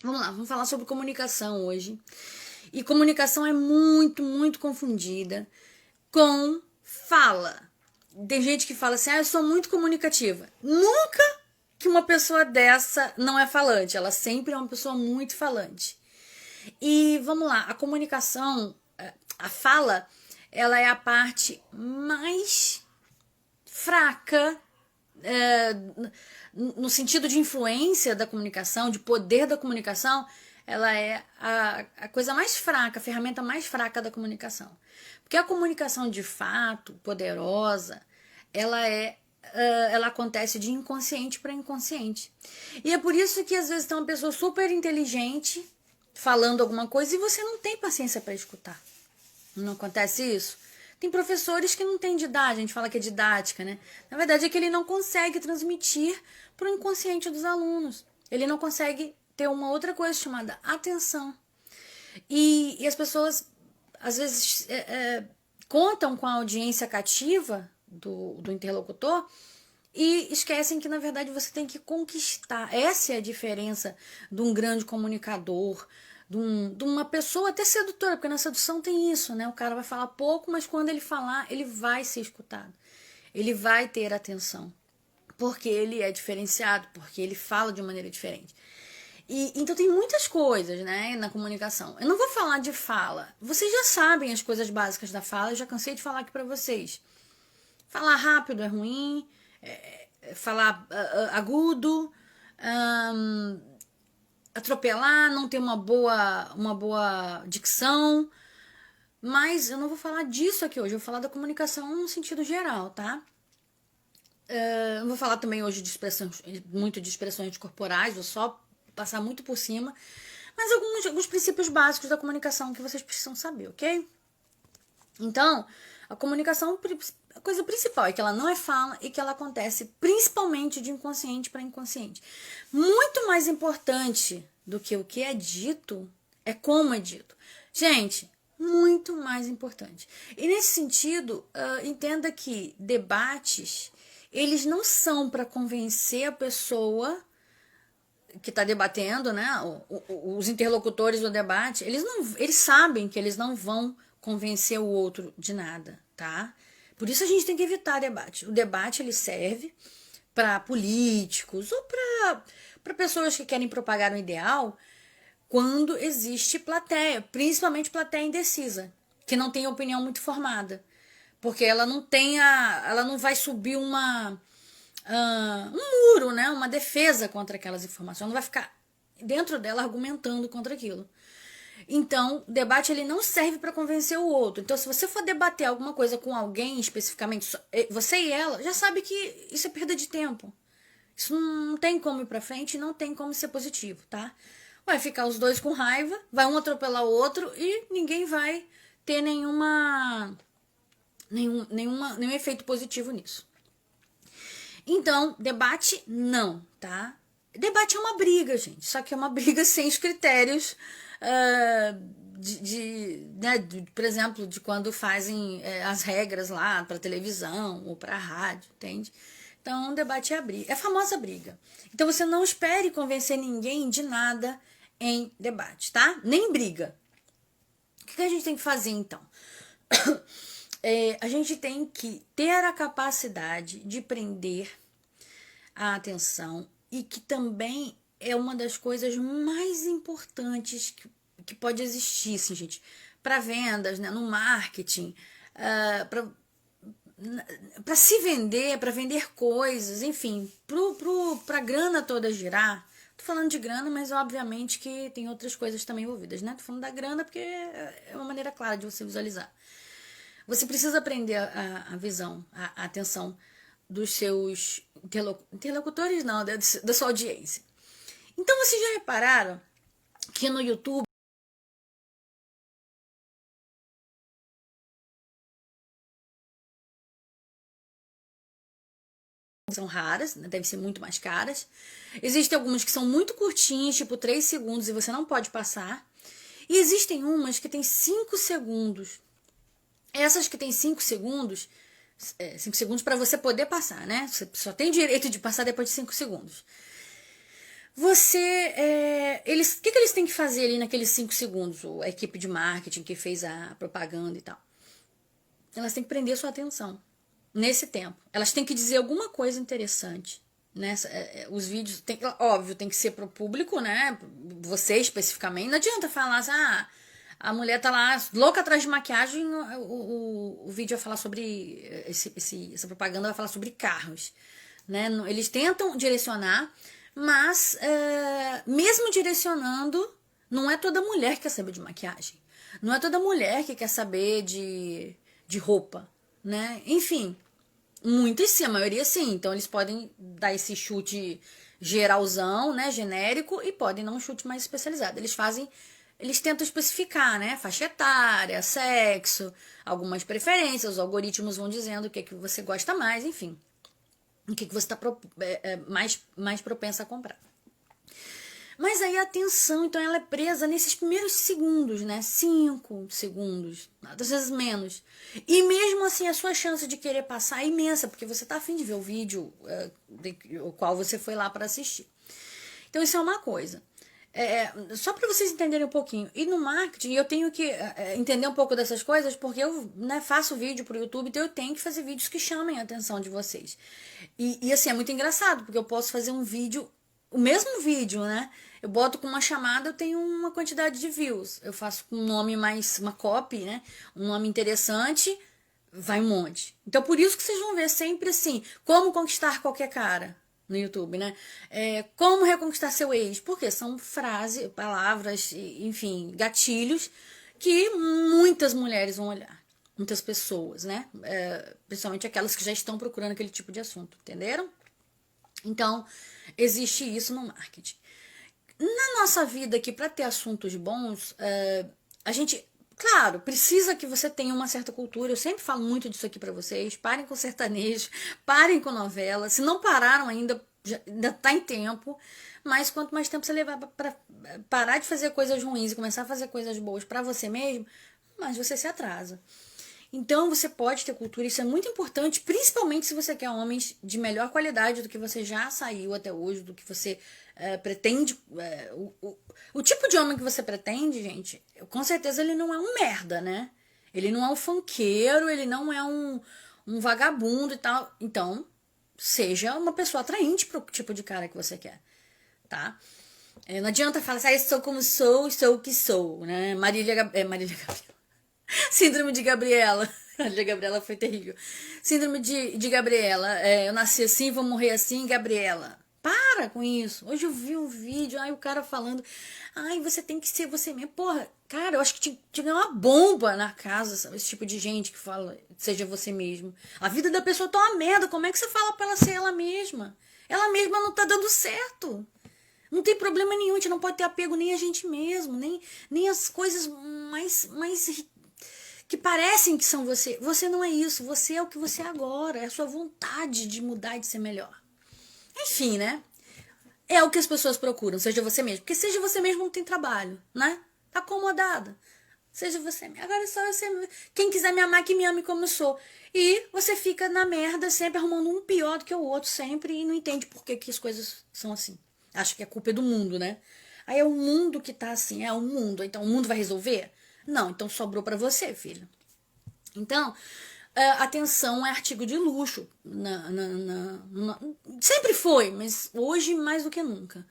Vamos lá, vamos falar sobre comunicação hoje. E comunicação é muito, muito confundida com fala. Tem gente que fala assim, eu sou muito comunicativa. Nunca que uma pessoa dessa não é falante. Ela sempre é uma pessoa muito falante. E vamos lá, a comunicação, a fala, ela é a parte mais fraca, no sentido de influência da comunicação, de poder da comunicação, ela é a coisa mais fraca, a ferramenta mais fraca da comunicação. Porque a comunicação de fato, poderosa, ela acontece de inconsciente para inconsciente. E é por isso que às vezes tem uma pessoa super inteligente falando alguma coisa e você não tem paciência para escutar. Não acontece isso? Tem professores que não têm didática, a gente fala que é didática, né? Na verdade é que ele não consegue transmitir para o inconsciente dos alunos. Ele não consegue ter uma outra coisa chamada atenção. E as pessoas, às vezes, contam com a audiência cativa do interlocutor e esquecem que, na verdade, você tem que conquistar. Essa é a diferença de um grande comunicador, de uma pessoa até sedutora, porque na sedução tem isso, né? O cara vai falar pouco, mas quando ele falar, ele vai ser escutado. Ele vai ter atenção. Porque ele é diferenciado, porque ele fala de maneira diferente. Então tem muitas coisas, né, na comunicação. Eu não vou falar de fala. Vocês já sabem as coisas básicas da fala, eu já cansei de falar aqui pra vocês. Falar rápido é ruim, falar agudo, atropelar, não ter uma boa dicção. Mas eu não vou falar disso aqui hoje, eu vou falar da comunicação no sentido geral, tá? Eu vou falar também hoje de expressões, muito de expressões corporais, vou só passar muito por cima, mas alguns princípios básicos da comunicação que vocês precisam saber, ok? Então, a comunicação, a coisa principal é que ela não é fala e que ela acontece principalmente de inconsciente para inconsciente. Muito mais importante do que o que é dito é como é dito. Gente, muito mais importante. E nesse sentido, entenda que debates, eles não são para convencer a pessoa que está debatendo, né? Os interlocutores do debate, eles sabem que eles não vão convencer o outro de nada, tá? Por isso a gente tem que evitar debate. O debate ele serve para políticos ou para pessoas que querem propagar um ideal quando existe plateia, principalmente plateia indecisa, que não tem opinião muito formada, porque ela não vai subir um muro, né? Uma defesa contra aquelas informações, não vai ficar dentro dela argumentando contra aquilo. Então, o debate ele não serve para convencer o outro. Então, se você for debater alguma coisa com alguém especificamente, você e ela, já sabe que isso é perda de tempo. Isso não tem como ir para frente, não tem como ser positivo, tá? Vai ficar os dois com raiva, vai um atropelar o outro e ninguém vai ter nenhum efeito positivo nisso. Então, debate não, tá? Debate é uma briga, gente. Só que é uma briga sem os critérios por exemplo, de quando fazem as regras lá para televisão ou para rádio, entende? Então, debate é a briga. É a famosa briga. Então, você não espere convencer ninguém de nada em debate, tá? Nem briga. O que a gente tem que fazer, então? A gente tem que ter a capacidade de prender a atenção e que também é uma das coisas mais importantes que pode existir, assim, gente, para vendas, né, no marketing, para se vender, para vender coisas, enfim, para a grana toda girar. Tô falando de grana, mas obviamente que tem outras coisas também envolvidas, né? Tô falando da grana porque é uma maneira clara de você visualizar. Você precisa aprender a visão, a atenção dos seus interlocutores, não, da sua audiência. Então, vocês já repararam que no YouTube são raras, né? Devem ser muito mais caras. Existem algumas que são muito curtinhas, tipo 3 segundos, e você não pode passar. E existem umas que tem 5 segundos. Essas que tem 5 segundos, 5 segundos para você poder passar, né? Você só tem direito de passar depois de 5 segundos. você, o que eles têm que fazer ali naqueles 5 segundos? A equipe de marketing que fez a propaganda e tal. Elas têm que prender sua atenção nesse tempo. Elas têm que dizer alguma coisa interessante. Né? Os vídeos, óbvio, tem que ser pro público, né? Você especificamente. Não adianta falar assim, a mulher tá lá louca atrás de maquiagem, o vídeo vai falar sobre. Essa propaganda vai falar sobre carros. Né? Eles tentam direcionar, mas mesmo direcionando, não é toda mulher que quer saber de maquiagem. Não é toda mulher que quer saber de roupa. Né? Enfim, muitas sim, a maioria sim. Então eles podem dar esse chute geralzão, né, genérico, e podem dar um chute mais especializado. Eles tentam especificar, né, faixa etária, sexo, algumas preferências, os algoritmos vão dizendo o que você gosta mais, enfim, o que você está mais propensa a comprar. Mas aí a atenção, então, ela é presa nesses primeiros segundos, né? 5 segundos, às vezes menos. E mesmo assim, a sua chance de querer passar é imensa, porque você tá afim de ver o vídeo o qual você foi lá para assistir. Então, isso é uma coisa. Só para vocês entenderem um pouquinho. E no marketing, eu tenho que entender um pouco dessas coisas, porque eu faço vídeo pro YouTube, então eu tenho que fazer vídeos que chamem a atenção de vocês. E assim, é muito engraçado, porque eu posso fazer um vídeo, o mesmo vídeo, né? Eu boto com uma chamada, eu tenho uma quantidade de views. Eu faço com um nome mais, uma copy, né? Um nome interessante, vai um monte. Então, por isso que vocês vão ver sempre assim, como conquistar qualquer cara no YouTube, né? Como reconquistar seu ex. Porque são frases, palavras, enfim, gatilhos que muitas mulheres vão olhar. Muitas pessoas, né? Principalmente aquelas que já estão procurando aquele tipo de assunto, entenderam? Então, existe isso no marketing. Na nossa vida aqui, para ter assuntos bons, a gente, claro, precisa que você tenha uma certa cultura. Eu sempre falo muito disso aqui para vocês. Parem com sertanejo, parem com novela. Se não pararam ainda tá em tempo. Mas quanto mais tempo você levar para parar de fazer coisas ruins e começar a fazer coisas boas para você mesmo, mais você se atrasa. Então você pode ter cultura, isso é muito importante, principalmente se você quer homens de melhor qualidade do que você já saiu até hoje, do que você pretende. O tipo de homem que você pretende, gente, com certeza ele não é um merda, né? Ele não é um funkeiro, ele não é um vagabundo e tal. Então, seja uma pessoa atraente pro tipo de cara que você quer, tá? Não adianta falar assim, sou como sou o que sou, né? Marília Gabriela. Síndrome de Gabriela. A de Gabriela foi terrível. Síndrome de Gabriela. Eu nasci assim, vou morrer assim, Gabriela. Para com isso. Hoje eu vi um vídeo, o cara falando, você tem que ser você mesmo. Porra, cara, eu acho que tinha uma bomba na casa, sabe? Esse tipo de gente que fala, seja você mesmo. A vida da pessoa tá uma merda, como é que você fala pra ela ser ela mesma? Ela mesma não tá dando certo. Não tem problema nenhum, a gente não pode ter apego nem a gente mesmo, nem as coisas mais que parecem que são você. Você não é isso, você é o que você é agora, é a sua vontade de mudar e de ser melhor. Enfim, né? É o que as pessoas procuram, seja você mesmo. Porque seja você mesmo não tem trabalho, né? Tá acomodada. Seja você mesmo. Agora é só você. Quem quiser me amar, que me ame como eu sou. E você fica na merda, sempre arrumando um pior do que o outro, sempre, e não entende por que as coisas são assim. Acho que a culpa é do mundo, né? Aí é o mundo que tá assim, é o mundo. Então o mundo vai resolver? Não, então sobrou pra você, filho. Então, atenção é artigo de luxo. Sempre foi, mas hoje mais do que nunca.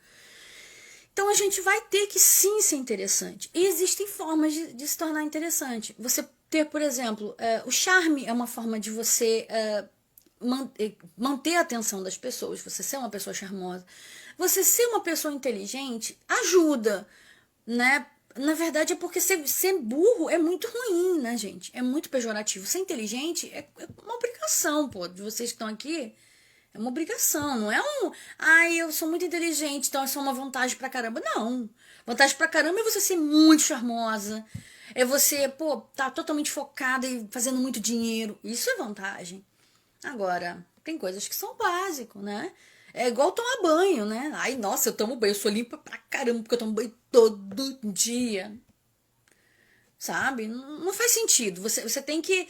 Então a gente vai ter que sim ser interessante. E existem formas de se tornar interessante. Você ter, por exemplo, o charme é uma forma de você manter a atenção das pessoas. Você ser uma pessoa charmosa. Você ser uma pessoa inteligente ajuda, né? Na verdade é porque ser burro é muito ruim, né, gente? É muito pejorativo. Ser inteligente é uma obrigação, pô, de vocês que estão aqui. É uma obrigação, não é eu sou muito inteligente, então é só uma vantagem pra caramba. Não. Vantagem pra caramba é você ser muito charmosa. É você, tá totalmente focada e fazendo muito dinheiro. Isso é vantagem. Agora, tem coisas que são básicas, né? É igual tomar banho, né? Ai, nossa, eu tomo banho, eu sou limpa pra caramba, porque eu tomo banho todo dia. sabe? Não faz sentido. Você tem que.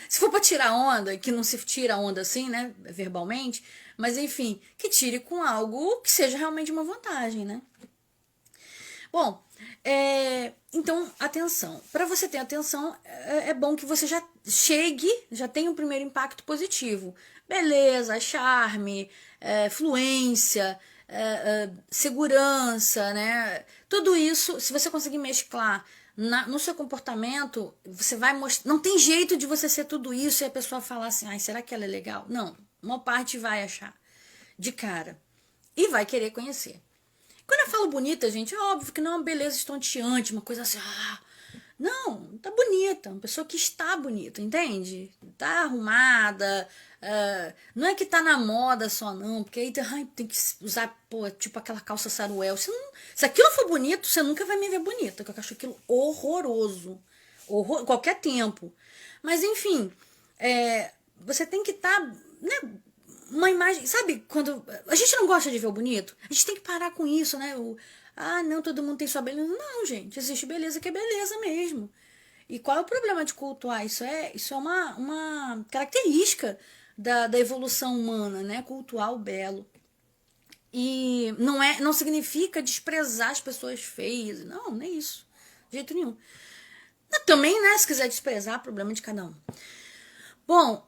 Se for pra tirar onda, que não se tira onda assim, né? Verbalmente, mas enfim, que tire com algo que seja realmente uma vantagem, né? Bom, então, atenção. Para você ter atenção, é bom que você já chegue, já tenha um primeiro impacto positivo. Beleza, charme, fluência, segurança, né? Tudo isso, se você conseguir mesclar no seu comportamento, você vai mostrar. Não tem jeito de você ser tudo isso e a pessoa falar assim, ai, será que ela é legal? Não, uma parte vai achar de cara e vai querer conhecer. Quando eu falo bonita, gente, é óbvio que não é uma beleza estonteante, uma coisa assim, não, tá bonita, uma pessoa que está bonita, entende? Tá arrumada, não é que tá na moda só não, porque aí tem que usar, pô, tipo aquela calça saruel. Se aquilo for bonito, você nunca vai me ver bonita, porque eu acho aquilo horroroso, qualquer tempo. Mas enfim, você tem que estar, né, uma imagem, sabe, quando a gente não gosta de ver o bonito, a gente tem que parar com isso, né? Não, todo mundo tem sua beleza. Não, gente, existe beleza que é beleza mesmo. E qual é o problema de cultuar? Isso é uma característica da evolução humana, né? Cultuar o belo. E não significa desprezar as pessoas feias. Não, não é isso. De jeito nenhum. Também, né, se quiser desprezar, problema de cada um. Bom,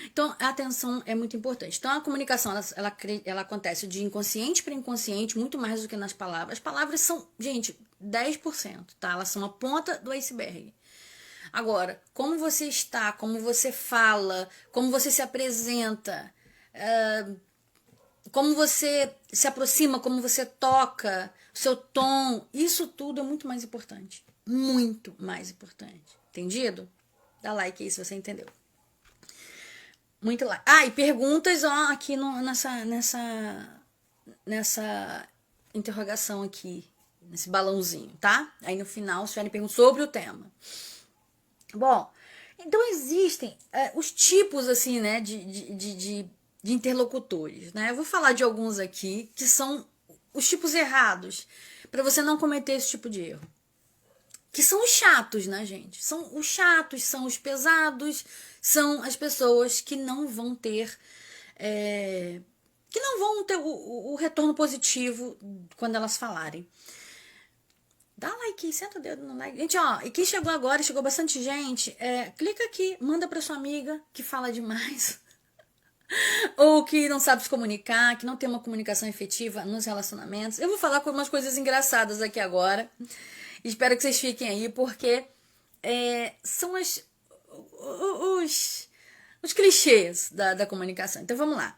então a atenção é muito importante. Então a comunicação ela acontece de inconsciente para inconsciente, muito mais do que nas palavras. As palavras são, gente, 10%, tá? Elas são a ponta do iceberg. Agora, como você está, como você fala, como você se apresenta, como você se aproxima, como você toca, o seu tom, isso tudo é muito mais importante. Muito mais importante. Entendido? Dá like aí se você entendeu. Muito like. E perguntas aqui nessa interrogação aqui, nesse balãozinho, tá? Aí no final, se tiverem perguntas sobre o tema. Bom, então existem os tipos, assim, né, de interlocutores, né? Eu vou falar de alguns aqui que são os tipos errados, para você não cometer esse tipo de erro. Que são os chatos, né, gente? São os chatos, são os pesados, são as pessoas que não vão ter o retorno positivo quando elas falarem. Dá like, senta o dedo no like. Gente, e quem chegou agora, chegou bastante gente, clica aqui, manda pra sua amiga que fala demais. Ou que não sabe se comunicar, que não tem uma comunicação efetiva nos relacionamentos. Eu vou falar com umas coisas engraçadas aqui agora. Espero que vocês fiquem aí, porque são os clichês da comunicação. Então vamos lá.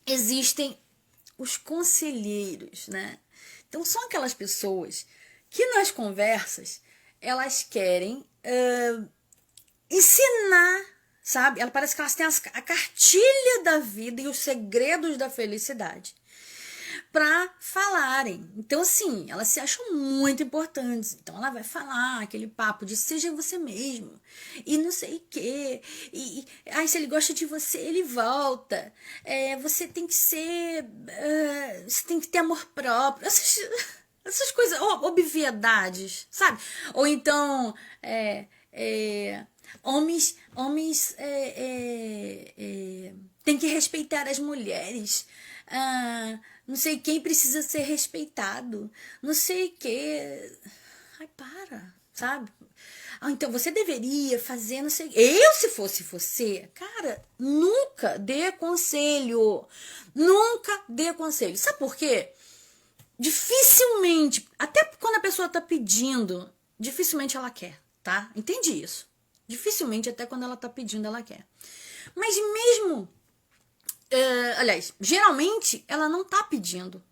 Existem os conselheiros, né? Então são aquelas pessoas que nas conversas elas querem ensinar, sabe? Parece que elas têm a cartilha da vida e os segredos da felicidade para falarem. Então, assim, elas se acham muito importantes. Então, ela vai falar aquele papo de seja você mesmo. E não sei o quê. Se ele gosta de você, ele volta. Você tem que ser... você tem que ter amor próprio. Essas coisas, obviedades, sabe? Ou então... homens têm que respeitar as mulheres. Não sei quem precisa ser respeitado. Não sei o que. Para, sabe? Então você deveria fazer, não sei. Eu, se fosse você, cara, nunca dê conselho. Nunca dê conselho. Sabe por quê? Dificilmente, até quando a pessoa tá pedindo, dificilmente ela quer, tá? Entende isso? Dificilmente, até quando ela tá pedindo, ela quer. Mas mesmo... aliás, geralmente ela não tá pedindo.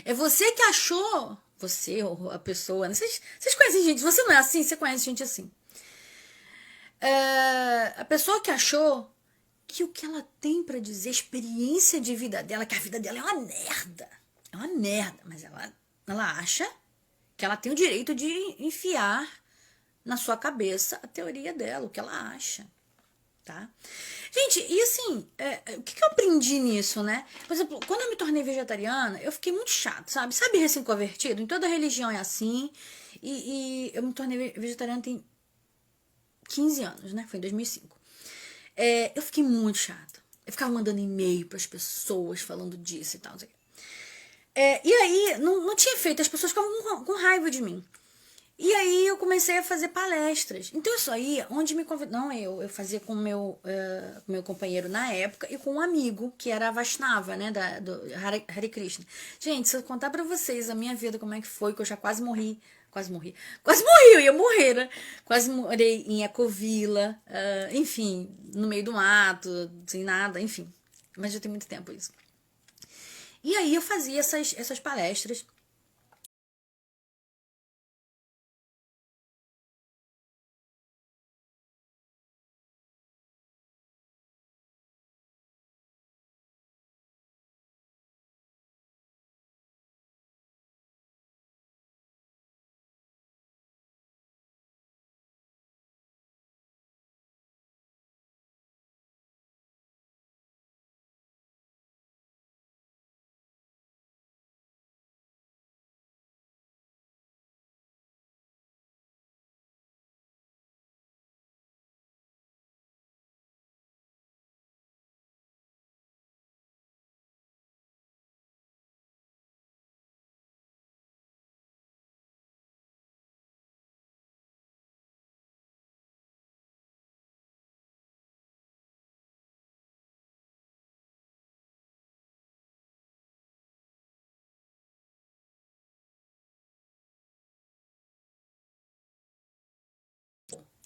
É você que achou, você ou a pessoa, né? Vocês conhecem gente, se você não é assim, você conhece gente assim. A pessoa que achou que o que ela tem pra dizer, a experiência de vida dela, que a vida dela é uma merda. É uma merda, mas ela acha que ela tem o direito de enfiar na sua cabeça a teoria dela, o que ela acha. tá? Gente, e assim, o que eu aprendi nisso, né? Por exemplo, quando eu me tornei vegetariana, eu fiquei muito chato, sabe? Sabe recém-convertido? Em toda religião é assim. E eu me tornei vegetariana tem 15 anos, né? Foi em 2005. Eu fiquei muito chata. Eu ficava mandando e-mail para as pessoas falando disso e tal, não sei o quê. E aí, não tinha efeito, as pessoas ficavam com raiva de mim. E aí eu comecei a fazer palestras. Então isso aí, onde me convidou. Não, eu fazia com o meu companheiro na época e com um amigo, que era a Vaishnava, né? Do Hare Krishna. Gente, se eu contar pra vocês a minha vida, como é que foi, que eu já quase morri. Quase morri. Quase morri, eu ia morrer, né? Quase morei em Ecovila, enfim, no meio do mato, sem nada, enfim. Mas já tem muito tempo isso. E aí eu fazia essas palestras.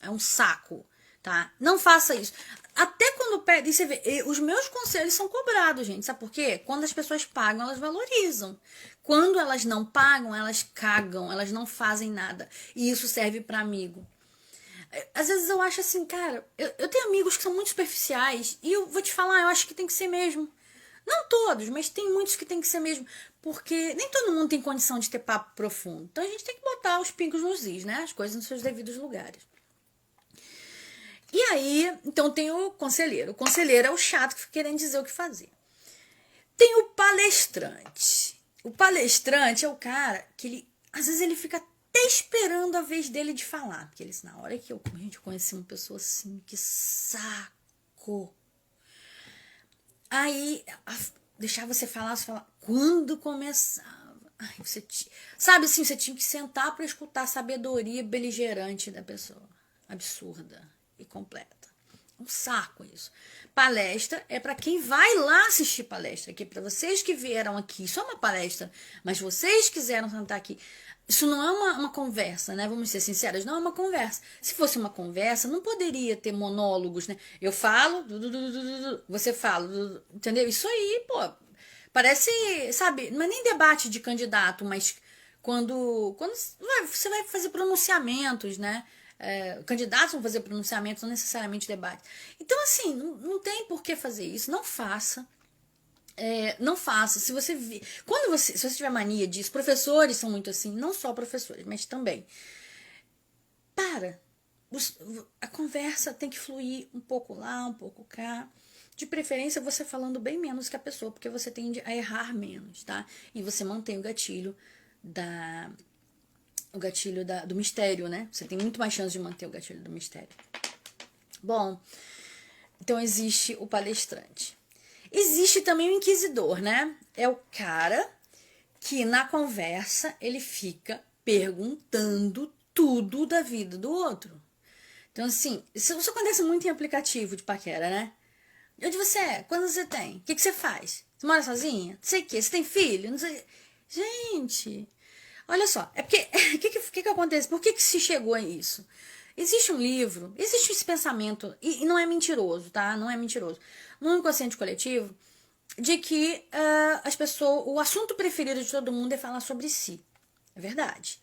É um saco, tá? Não faça isso. Até quando pede, você vê, os meus conselhos são cobrados, gente. Sabe por quê? Quando as pessoas pagam, elas valorizam. Quando elas não pagam, elas cagam, elas não fazem nada. E isso serve para amigo. Às vezes eu acho assim, cara, eu tenho amigos que são muito superficiais e eu vou te falar, eu acho que tem que ser mesmo. Não todos, mas tem muitos que tem que ser mesmo. Porque nem todo mundo tem condição de ter papo profundo. Então a gente tem que botar os pingos nos is, né? As coisas nos seus devidos lugares. E aí, então tem o conselheiro. O conselheiro é o chato que fica querendo dizer o que fazer. Tem o palestrante. O palestrante é o cara que ele, às vezes ele fica até esperando a vez dele de falar. Porque ele, na hora que gente, conheci uma pessoa assim, que saco. Aí, deixar você falar, quando começava. Ai, sabe assim, você tinha que sentar para escutar a sabedoria beligerante da pessoa. Absurda e completa. Um saco isso. Palestra é para quem vai lá assistir palestra. Aqui para vocês que vieram aqui, isso é uma palestra, mas vocês quiseram sentar aqui. Isso não é uma conversa, né? Vamos ser sinceros, não é uma conversa. Se fosse uma conversa, não poderia ter monólogos, né? Eu falo, você fala, entendeu? Isso aí, pô, parece, sabe, não é nem debate de candidato, mas quando você vai fazer pronunciamentos, né? Candidatos vão fazer pronunciamentos, não necessariamente debate. Então, assim, não tem por que fazer isso. Não faça. Não faça. Se você se você tiver mania disso, professores são muito assim, não só professores, mas também. Para. A conversa tem que fluir um pouco lá, um pouco cá. De preferência, você falando bem menos que a pessoa, porque você tende a errar menos, tá? E você mantém o gatilho do mistério, né? Você tem muito mais chance de manter o gatilho do mistério. Bom, então existe o palestrante. Existe também o inquisidor, né? É o cara que na conversa ele fica perguntando tudo da vida do outro. Então, assim, isso acontece muito em aplicativo de paquera, né? De onde você é? Quando você tem? O que você faz? Você mora sozinha? Não sei o quê. Você tem filho? Não sei. Gente, olha só. É porque. O que acontece? Por que se chegou a isso? Existe um livro, existe esse pensamento, e não é mentiroso, tá? Não é mentiroso. No inconsciente coletivo, de que as pessoas. O assunto preferido de todo mundo é falar sobre si. É verdade.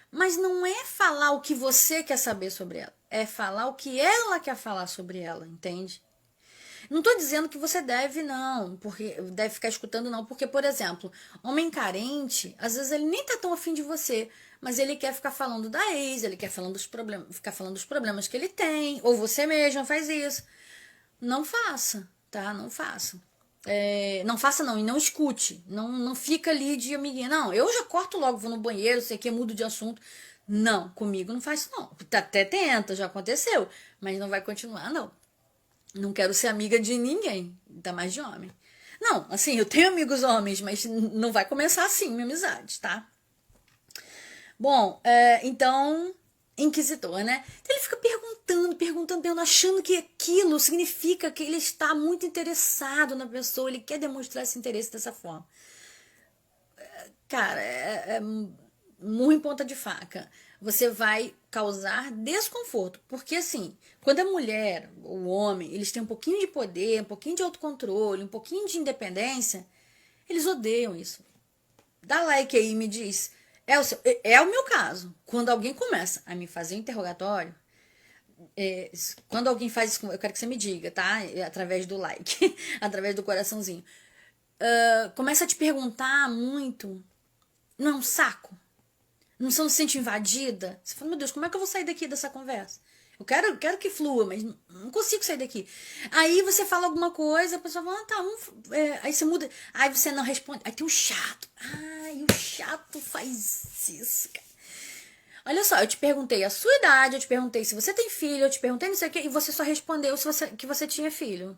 Mas não é falar o que você quer saber sobre ela. É falar o que ela quer falar sobre ela, entende? Não tô dizendo que você deve, não, porque deve ficar escutando, não, porque, por exemplo, homem carente, às vezes ele nem tá tão afim de você, mas ele quer ficar falando da ex, ele quer ficar falando dos problemas que ele tem, ou você mesma faz isso. não faça, tá? Não faça. Não faça não, e não escute. Não fica ali de amiguinha. Não, eu já corto logo, vou no banheiro, sei que mudo de assunto. Não, comigo não faz isso não. Até tenta, já aconteceu, mas não vai continuar, não. Não quero ser amiga de ninguém, ainda mais de homem. Não, assim, eu tenho amigos homens, mas não vai começar assim minha amizade, tá? Bom, então, inquisitor, né? Então ele fica perguntando, achando que aquilo significa que ele está muito interessado na pessoa, ele quer demonstrar esse interesse dessa forma. Cara, murro em ponta de faca. Você vai causar desconforto. Porque, assim, quando a mulher, o homem, eles têm um pouquinho de poder, um pouquinho de autocontrole, um pouquinho de independência, eles odeiam isso. Dá like aí e me diz. É o meu caso. Quando alguém começa a me fazer interrogatório, quando alguém faz isso, eu quero que você me diga, tá? Através do like, através do coraçãozinho. Começa a te perguntar muito. Não é um saco? Não se sente invadida? Você fala, meu Deus, como é que eu vou sair daqui dessa conversa? Eu quero que flua, mas não consigo sair daqui. Aí você fala alguma coisa, a pessoa fala, aí você muda, aí você não responde. Aí tem um chato. Ai, o chato faz isso, cara. Olha só, eu te perguntei a sua idade, eu te perguntei se você tem filho, eu te perguntei não sei o que, e você só respondeu que você tinha filho.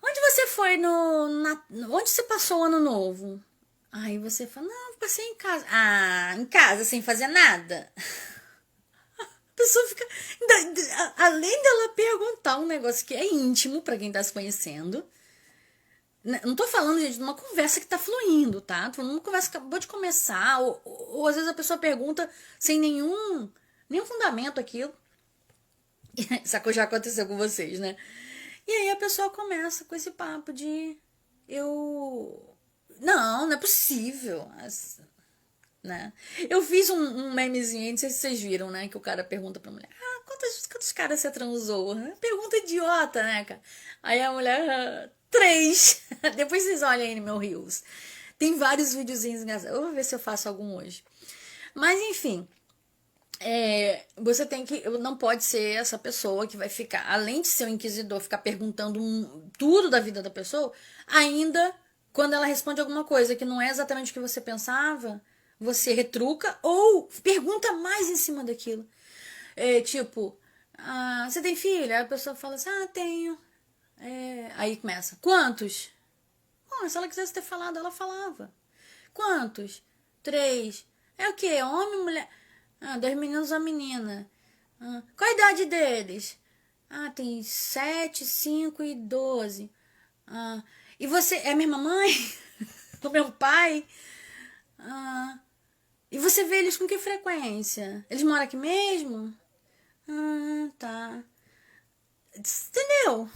Onde você foi onde você passou o ano novo? Aí você fala, não, passei em casa. Ah, em casa, sem fazer nada. A pessoa fica. Além dela perguntar um negócio que é íntimo pra quem tá se conhecendo. Não tô falando, gente, de uma conversa que tá fluindo, tá? Tô falando de uma conversa que acabou de começar. Ou às vezes a pessoa pergunta sem nenhum fundamento aquilo. Essa coisa já aconteceu com vocês, né? E aí a pessoa começa com esse papo de eu. Não é possível. Né? Eu fiz um memezinho, não sei se vocês viram, né? Que o cara pergunta pra mulher: Ah, quantos caras você transou? Pergunta idiota, né, cara? Aí a mulher: 3. Depois vocês olhem aí no meu Reels. Tem vários videozinhos engraçados. Eu vou ver se eu faço algum hoje. Mas enfim. Você tem que. Não pode ser essa pessoa que vai ficar, além de ser um inquisidor, ficar perguntando tudo da vida da pessoa, ainda quando ela responde alguma coisa que não é exatamente o que você pensava, você retruca ou pergunta mais em cima daquilo. Tipo, você tem filha? Aí a pessoa fala assim: tenho. Aí começa: quantos? Bom, se ela quisesse ter falado, ela falava. Quantos? 3. É o quê? Homem, mulher? 2 meninos e uma menina. Qual a idade deles? Tem 7, 5 e 12. E você é minha mamãe? O meu pai? E você vê eles com que frequência? Eles moram aqui mesmo? Tá. Entendeu?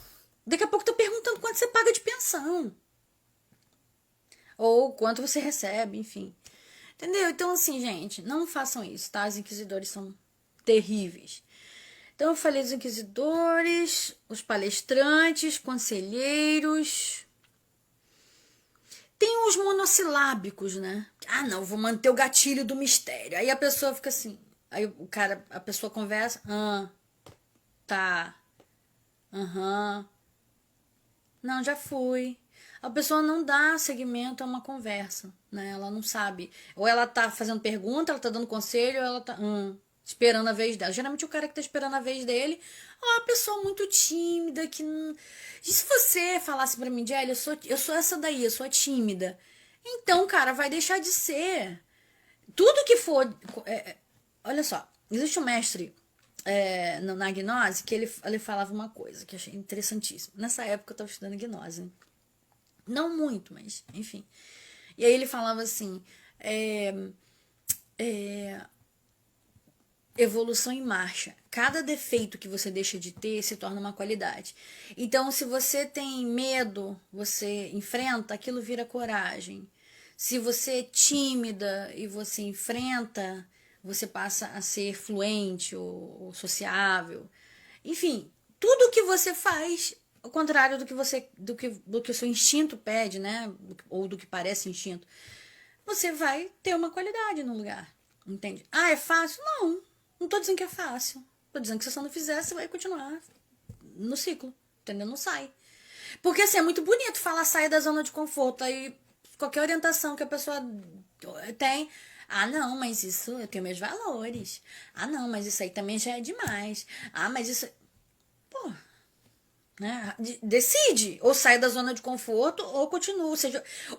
Daqui a pouco eu tô perguntando quanto você paga de pensão. Ou quanto você recebe, enfim. Entendeu? Então, assim, gente, não façam isso, tá? Os inquisidores são terríveis. Então, eu falei dos inquisidores, os palestrantes, conselheiros. Tem os monossilábicos, né? Não, vou manter o gatilho do mistério. Aí a pessoa fica assim. Aí a pessoa conversa. Tá. Aham. Não, já fui. A pessoa não dá seguimento a uma conversa, né? Ela não sabe. Ou ela tá fazendo pergunta, ela tá dando conselho, ou ela tá esperando a vez dela. Geralmente o cara que tá esperando a vez dele é uma pessoa muito tímida, que não... E se você falasse pra mim, Jelly, eu sou essa daí, eu sou a tímida. Então, cara, vai deixar de ser. Tudo que for... olha só, existe um mestre na gnose que ele falava uma coisa que eu achei interessantíssima. Nessa época eu tava estudando gnose, né? Não muito, mas enfim. E aí ele falava assim: é, é, evolução em marcha. Cada defeito que você deixa de ter se torna uma qualidade. Então, se você tem medo, você enfrenta, aquilo vira coragem. Se você é tímida e você enfrenta, você passa a ser fluente ou sociável. Enfim, tudo que você faz ao contrário do que o seu instinto pede, né? Ou do que parece instinto, você vai ter uma qualidade no lugar. Entende? É fácil? Não tô dizendo que é fácil. Tô dizendo que se você não fizer, você vai continuar no ciclo, entendeu? Não sai. Porque assim, é muito bonito falar sair da zona de conforto. Aí qualquer orientação que a pessoa tem. Ah, não, mas isso eu tenho meus valores. Ah, não, mas isso aí também já é demais. Ah, mas isso. Pô, né? Decide. Ou sai da zona de conforto ou continua.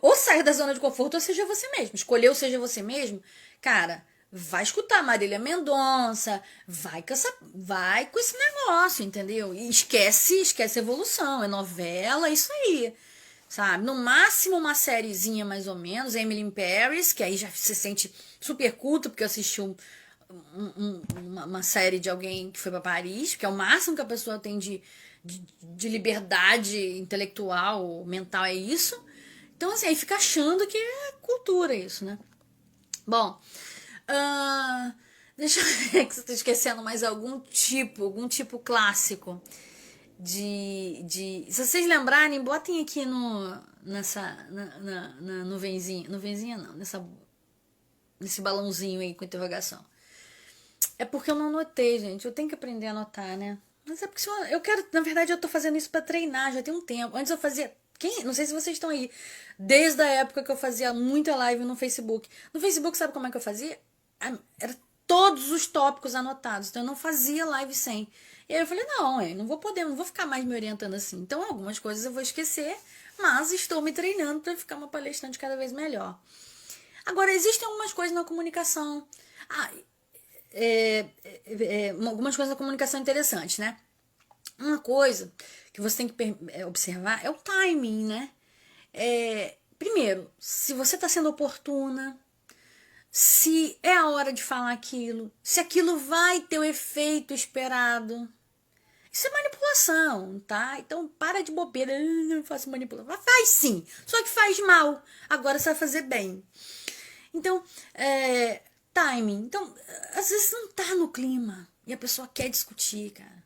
Ou sai da zona de conforto ou seja você mesmo. Escolheu seja você mesmo. Cara, vai escutar Marília Mendonça. Vai com esse negócio, entendeu? E esquece evolução. É novela, isso aí. Sabe? No máximo uma sériezinha mais ou menos, Emily in Paris, que aí já se sente super culto, porque assistiu uma série de alguém que foi para Paris, que é o máximo que a pessoa tem de liberdade intelectual, mental, é isso. Então, assim, aí fica achando que é cultura isso, né? Bom, deixa eu ver que você tá esquecendo mais algum tipo clássico se vocês lembrarem, botem aqui na nuvenzinha não, nesse balãozinho aí com interrogação. É porque eu não anotei, gente. Eu tenho que aprender a anotar, né? Mas é porque eu quero, na verdade, eu tô fazendo isso pra treinar, já tem um tempo. Antes eu fazia. Não sei se vocês estão aí. Desde a época que eu fazia muita live no Facebook. No Facebook, sabe como é que eu fazia? Era todos os tópicos anotados. Então eu não fazia live sem. E aí eu falei, não, eu não vou poder, não vou ficar mais me orientando assim. Então algumas coisas eu vou esquecer, mas estou me treinando para ficar uma palestrante cada vez melhor. Agora, existem algumas coisas na comunicação. Algumas coisas na comunicação interessantes, né? Uma coisa que você tem que observar é o timing, né? Primeiro, se você está sendo oportuna, se é a hora de falar aquilo, se aquilo vai ter o efeito esperado. Isso é manipulação, tá? Então para de bobeira, não faço manipulação. Faz sim, só que faz mal. Agora você vai fazer bem. Então, timing. Então, às vezes não tá no clima e a pessoa quer discutir, cara.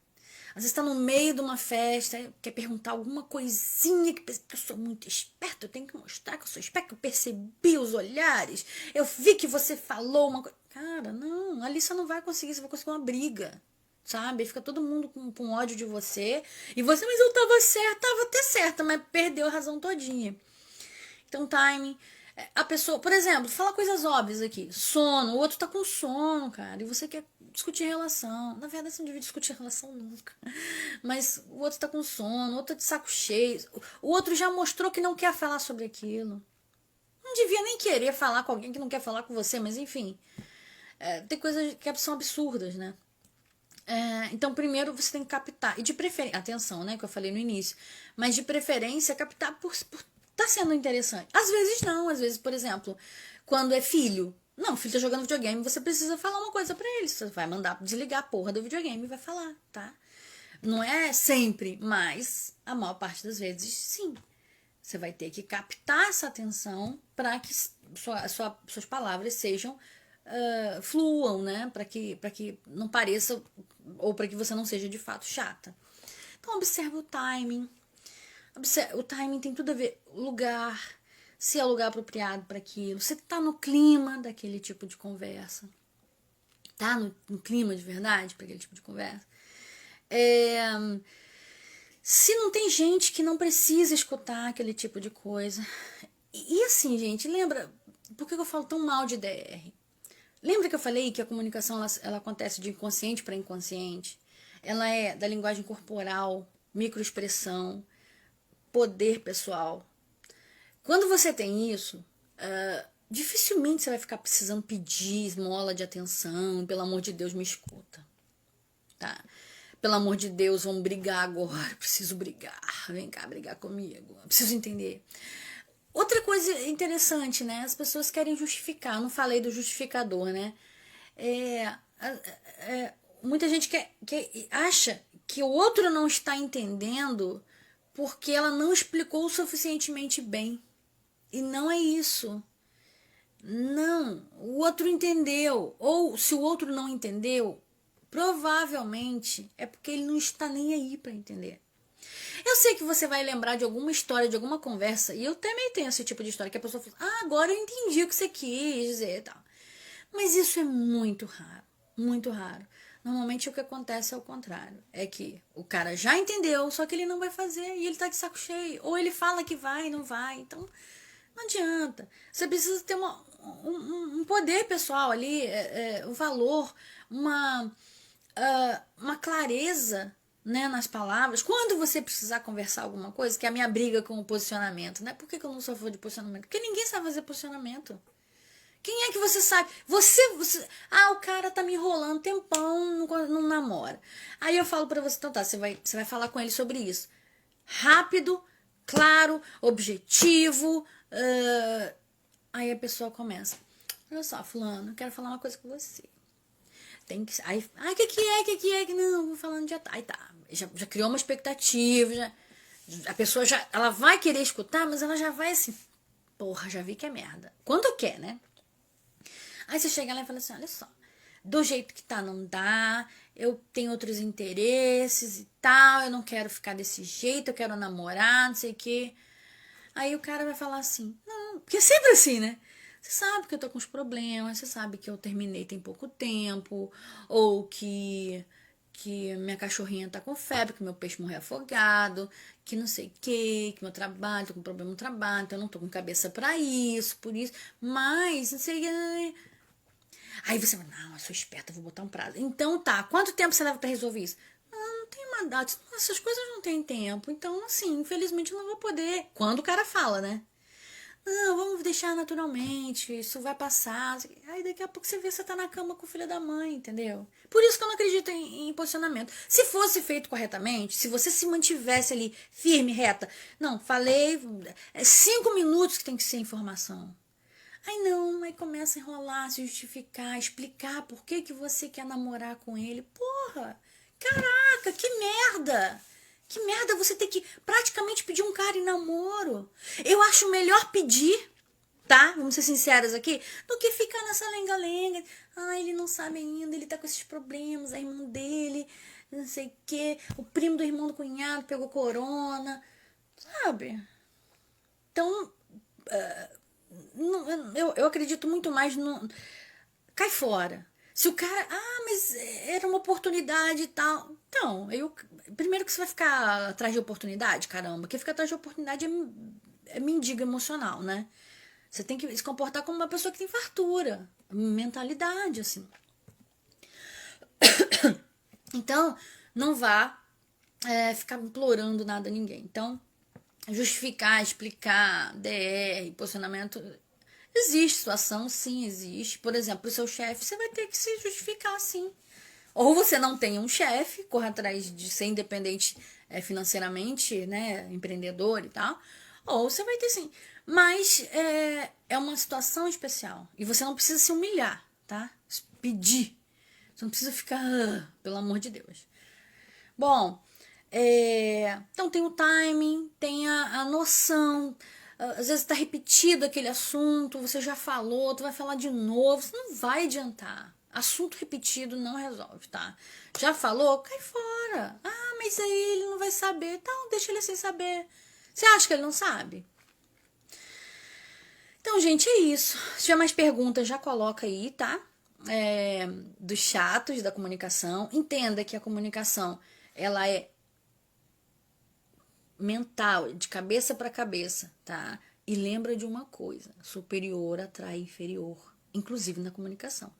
Às vezes tá no meio de uma festa, quer perguntar alguma coisinha que eu sou muito esperta, eu tenho que mostrar que eu sou esperta, que eu percebi os olhares, eu vi que você falou uma coisa. Cara, não, ali você não vai conseguir, você vai conseguir uma briga, sabe? Fica todo mundo com ódio de você, e você, mas eu tava certa, tava até certa, mas perdeu a razão todinha. Então, timing. A pessoa, por exemplo, fala coisas óbvias aqui. Sono, o outro tá com sono, cara, e você quer discutir relação. Na verdade, você não devia discutir relação nunca. Mas o outro tá com sono, o outro tá de saco cheio. O outro já mostrou que não quer falar sobre aquilo. Não devia nem querer falar com alguém que não quer falar com você, mas enfim. Tem coisas que são absurdas, né? Então, primeiro você tem que captar. E de preferência, atenção, né, que eu falei no início. Mas de preferência, captar por tá sendo interessante. Às vezes não, às vezes, por exemplo, quando é filho. Não, o filho tá jogando videogame, você precisa falar uma coisa pra ele. Você vai mandar desligar a porra do videogame e vai falar, tá? Não é sempre, mas a maior parte das vezes, sim. Você vai ter que captar essa atenção para que suas palavras sejam fluam, né? Para que não pareça ou para que você não seja de fato chata. Então, observa o timing. O timing tem tudo a ver. O lugar, se é o lugar apropriado para aquilo. Você tá no clima daquele tipo de conversa. Tá no clima de verdade para aquele tipo de conversa. Se não tem gente que não precisa escutar aquele tipo de coisa. E assim, gente, lembra... Por que eu falo tão mal de DR? Lembra que eu falei que a comunicação ela acontece de inconsciente para inconsciente? Ela é da linguagem corporal, microexpressão, poder pessoal. Quando você tem isso, dificilmente você vai ficar precisando pedir esmola de atenção. Pelo amor de Deus, me escuta. Tá? Pelo amor de Deus, vamos brigar agora. Preciso brigar. Vem cá brigar comigo. Preciso entender. Outra coisa interessante, né? As pessoas querem justificar. Eu não falei do justificador, né? Muita gente acha que o outro não está entendendo porque ela não explicou o suficientemente bem. E não é isso. Não, o outro entendeu. Ou se o outro não entendeu, provavelmente é porque ele não está nem aí para entender. Eu sei que você vai lembrar de alguma história, de alguma conversa, e eu também tenho esse tipo de história, que a pessoa fala, agora eu entendi o que você quis dizer e tal. Mas isso é muito raro, muito raro. Normalmente o que acontece é o contrário. É que o cara já entendeu, só que ele não vai fazer e ele tá de saco cheio. Ou ele fala que vai e não vai. Então, não adianta. Você precisa ter um poder pessoal ali, um valor, uma clareza, né, nas palavras. Quando você precisar conversar alguma coisa, que é a minha briga com o posicionamento, né? Por que eu não sou a favor de posicionamento? Porque ninguém sabe fazer posicionamento. Quem é que você sabe? O cara tá me enrolando tempão, não namora. Aí eu falo pra você, então tá, você vai falar com ele sobre isso. Rápido, claro, objetivo. Aí a pessoa começa. Olha só, fulano, eu quero falar uma coisa com você. Tem que. Aí, o que é? Não, vou falando já tá. Aí tá. Já criou uma expectativa. A pessoa já. Ela vai querer escutar, mas ela já vai assim. Porra, já vi que é merda. Quando quer, né? Aí você chega lá e fala assim: olha só, do jeito que tá, não dá, eu tenho outros interesses e tal, eu não quero ficar desse jeito, eu quero namorar, não sei o quê. Aí o cara vai falar assim: não, porque é sempre assim, né? Você sabe que eu tô com os problemas, você sabe que eu terminei tem pouco tempo, ou que minha cachorrinha tá com febre, que meu peixe morreu afogado, que não sei o que meu trabalho, tô com problema no trabalho, então eu não tô com cabeça pra isso, por isso, mas não sei. Aí você vai, não, eu sou esperta, vou botar um prazo. Então tá, quanto tempo você leva pra resolver isso? Não tem mandato, essas coisas não tem tempo. Então, assim, infelizmente eu não vou poder. Quando o cara fala, né? Não, vamos deixar naturalmente, isso vai passar. Aí daqui a pouco você vê que você tá na cama com o filho da mãe, entendeu? Por isso que eu não acredito em posicionamento. Se fosse feito corretamente, se você se mantivesse ali firme, reta. Não, falei, 5 minutos que tem que ser informação. Aí não, aí começa a enrolar, se justificar, explicar por que você quer namorar com ele. Porra, caraca, que merda! Que merda você ter que praticamente pedir um cara em namoro. Eu acho melhor pedir, tá? Vamos ser sinceras aqui, do que ficar nessa lenga-lenga. Ah, ele não sabe ainda, ele tá com esses problemas, a irmã dele, não sei o quê. O primo do irmão do cunhado pegou corona, sabe? Então, eu acredito muito mais no. Cai fora. Se o cara. Ah, mas era uma oportunidade e tal. Então, primeiro que você vai ficar atrás de oportunidade, caramba. Quem fica atrás de oportunidade é mendigo emocional, né? Você tem que se comportar como uma pessoa que tem fartura. Mentalidade, assim. Então, não vá ficar implorando nada a ninguém. Então, justificar, explicar, DR, posicionamento. Existe situação, sim, existe. Por exemplo, o seu chefe, você vai ter que se justificar, sim. Ou você não tem um chefe, corre atrás de ser independente financeiramente, né, empreendedor e tal. Ou você vai ter sim. Mas é uma situação especial. E você não precisa se humilhar, tá? Pedir. Você não precisa ficar, pelo amor de Deus. Bom, então tem o timing, tem a noção. Às vezes está repetido aquele assunto, você já falou, tu vai falar de novo, você não vai adiantar. Assunto repetido não resolve, tá? Já falou? Cai fora. Ah, mas aí ele não vai saber. Então, deixa ele sem saber. Você acha que ele não sabe? Então, gente, é isso. Se tiver mais perguntas, já coloca aí, tá? Dos chatos da comunicação. Entenda que a comunicação, ela é mental, de cabeça para cabeça, tá? E lembra de uma coisa: superior atrai inferior, inclusive na comunicação.